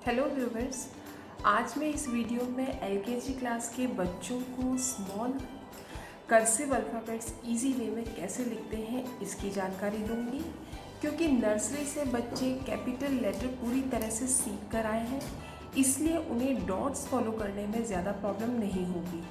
Hello viewers, आज मैं इस वीडियो में एलकेजी क्लास के बच्चों को small cursive alphabets easy way में कैसे लिखते हैं इसकी जानकारी दूंगी। क्योंकि नर्सरी से बच्चे कैपिटल लेटर पूरी तरह से सीख कर आए हैं, इसलिए उन्हें डॉट्स फॉलो करने में ज़्यादा प्रॉब्लम नहीं होगी।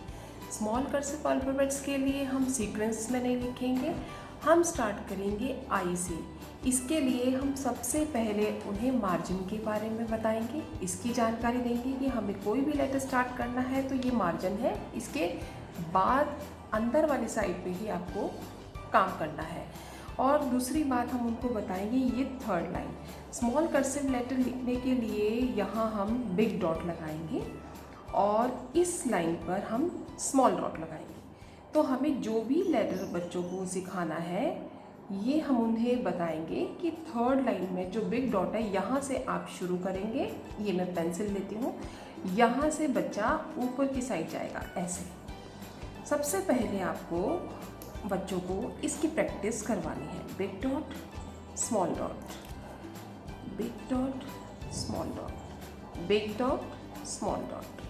स्मॉल कर्सिव अल्फ़ाबेट्स के लिए हम सीक्वेंस में नहीं लिखेंगे, हम स्टार्ट करेंगे आई से। इसके लिए हम सबसे पहले उन्हें मार्जिन के बारे में बताएंगे, इसकी जानकारी देंगे कि हमें कोई भी लेटर स्टार्ट करना है तो ये मार्जिन है, इसके बाद अंदर वाली साइड पे ही आपको काम करना है। और दूसरी बात हम उनको बताएंगे ये third line. Small cursive letter लिखने के लिए यहाँ हम बिग डॉट लगाएंगे और इस लाइन पर हम स्मॉल डॉट लगाएंगे। तो हमें जो भी लेटर बच्चों को सिखाना है ये हम उन्हें बताएंगे कि थर्ड लाइन में जो बिग डॉट है यहाँ से आप शुरू करेंगे। ये मैं पेंसिल लेती हूँ, यहाँ से बच्चा ऊपर की साइड जाएगा ऐसे। सबसे पहले आपको बच्चों को इसकी प्रैक्टिस करवानी है। Big dot, small dot, big dot, small dot, big dot, small dot.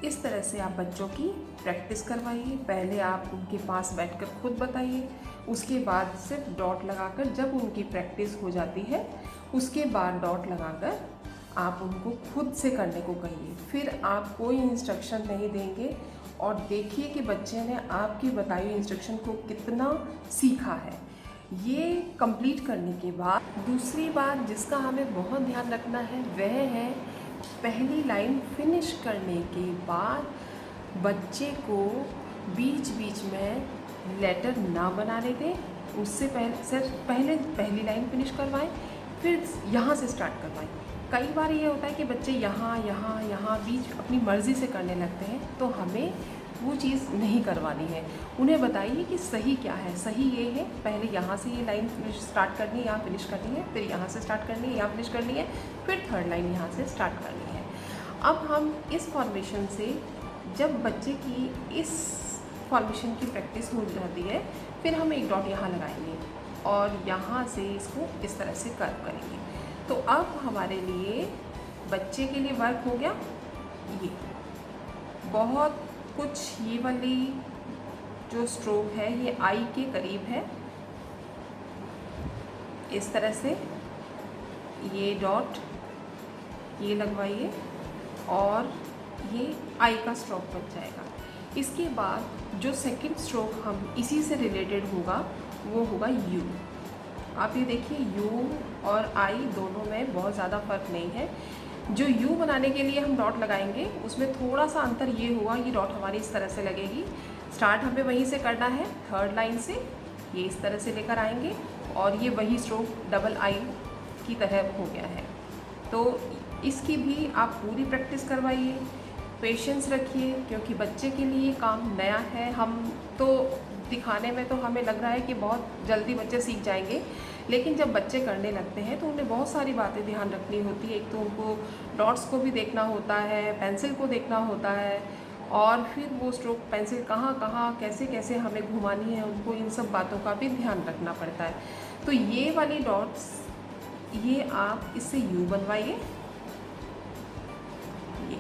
इस तरह से आप बच्चों की प्रैक्टिस करवाइए। पहले आप उनके पास बैठकर खुद बताइए, उसके बाद सिर्फ डॉट लगाकर जब उनकी प्रैक्टिस हो जाती है उसके बाद डॉट लगाकर आप उनको खुद से करने को कहिए। फिर आप कोई इंस्ट्रक्शन नहीं देंगे और देखिए कि बच्चे ने आपकी बताई हुई इंस्ट्रक्शन को कितना सीखा है। ये कंप्लीट करने के बाद दूसरी बात जिसका हमें बहुत ध्यान रखना है वह है पहली लाइन फिनिश करने के बाद बच्चे को बीच बीच में लेटर ना बनाने दें। उससे पहले पहली लाइन फिनिश करवाएं, फिर यहाँ से स्टार्ट करवाएं। कई बार ये होता है कि बच्चे यहाँ बीच अपनी मर्ज़ी से करने लगते हैं, तो हमें वो चीज़ नहीं करवानी है। उन्हें बताइए कि सही क्या है। सही ये है, पहले यहाँ से ये लाइन स्टार्ट करनी है, यहाँ फिनिश करनी है, फिर यहाँ से स्टार्ट करनी है, यहाँ फिनिश करनी है, फिर थर्ड लाइन यहाँ से स्टार्ट करनी है। अब हम इस फॉर्मेशन से जब बच्चे की इस फॉर्मेशन की प्रैक्टिस हो जाती है फिर हम एक डॉट यहाँ लगाएंगे और यहाँ से इसको इस तरह से कर्व करेंगे। तो अब हमारे लिए बच्चे के लिए वर्क हो गया ये बहुत कुछ। ये वाली जो स्ट्रोक है ये आई के करीब है, इस तरह से ये डॉट ये लगवाइए और ये आई का स्ट्रोक बन जाएगा। इसके बाद जो सेकंड स्ट्रोक हम इसी से रिलेटेड होगा वो होगा यू। आप ये देखिए यू और आई दोनों में बहुत ज़्यादा फ़र्क नहीं है। जो यू बनाने के लिए हम डॉट लगाएंगे उसमें थोड़ा सा अंतर ये हुआ, ये डॉट हमारी इस तरह से लगेगी। स्टार्ट हमें वहीं से करना है, थर्ड लाइन से ये इस तरह से लेकर आएंगे और ये वही स्ट्रोक डबल आई की तरह हो गया है। तो इसकी भी आप पूरी प्रैक्टिस करवाइए, पेशेंस रखिए, क्योंकि बच्चे के लिए काम नया है। हम तो दिखाने में तो हमें लग रहा है कि बहुत जल्दी बच्चे सीख जाएंगे, लेकिन जब बच्चे करने लगते हैं तो उन्हें बहुत सारी बातें ध्यान रखनी होती है। एक तो उनको डॉट्स को भी देखना होता है, पेंसिल को देखना होता है, और फिर वो स्ट्रोक पेंसिल कहाँ कैसे कैसे हमें घुमानी है, उनको इन सब बातों का भी ध्यान रखना पड़ता है। तो ये वाली डॉट्स ये आप इससे यू बनवाइए, ये।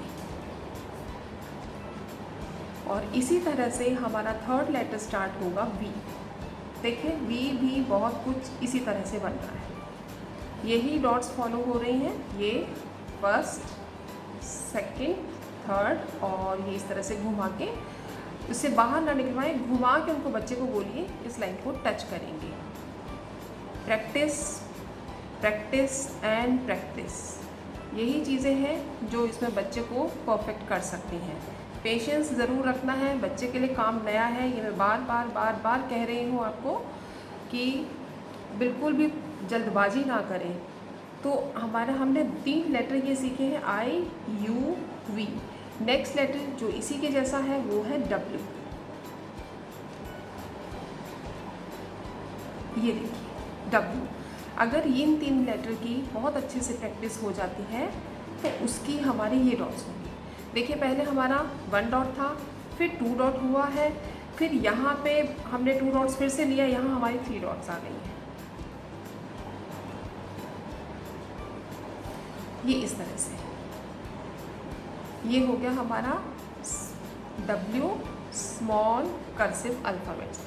और इसी तरह से हमारा थर्ड लेटर स्टार्ट होगा वी। देखिए वी भी बहुत कुछ इसी तरह से बन रहा है, यही डॉट्स फॉलो हो रही हैं। ये फर्स्ट, सेकंड, थर्ड और ये इस तरह से घुमा के उससे बाहर ना निकलवाएं, घुमा के उनको बच्चे को बोलिए इस लाइन को टच करेंगे। प्रैक्टिस, प्रैक्टिस एंड प्रैक्टिस, यही चीज़ें हैं जो इसमें बच्चे को परफेक्ट कर सकती हैं। पेशेंस ज़रूर रखना है, बच्चे के लिए काम नया है। ये मैं बार बार कह रही हूँ आपको कि बिल्कुल भी जल्दबाजी ना करें। तो हमने 3 लेटर ये सीखे हैं, आई, यू, वी। नेक्स्ट लेटर जो इसी के जैसा है वो है डब्ल्यू। ये देखिए डब्ल्यू। अगर इन 3 लेटर की बहुत अच्छे से प्रैक्टिस हो जाती है तो उसकी हमारी ये डॉट्स होंगी। देखिए पहले हमारा 1 डॉट था, फिर 2 डॉट हुआ है, फिर यहाँ पे हमने 2 डॉट्स फिर से लिया, यहाँ हमारी 3 डॉट्स आ गई हैं। ये इस तरह से। ये हो गया हमारा W स्मॉल कर्सिव अल्फ़ाबेट्स।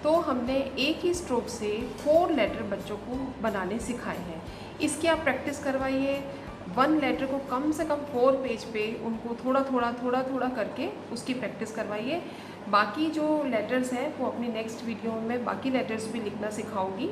तो हमने एक ही स्ट्रोक से 4 लेटर बच्चों को बनाने सिखाए हैं। इसकी आप प्रैक्टिस करवाइए। 1 लेटर को कम से कम 4 पेज पे उनको थोड़ा थोड़ा करके उसकी प्रैक्टिस करवाइए। बाकी जो लेटर्स हैं वो अपनी नेक्स्ट वीडियो में बाकी लेटर्स भी लिखना सिखाऊंगी।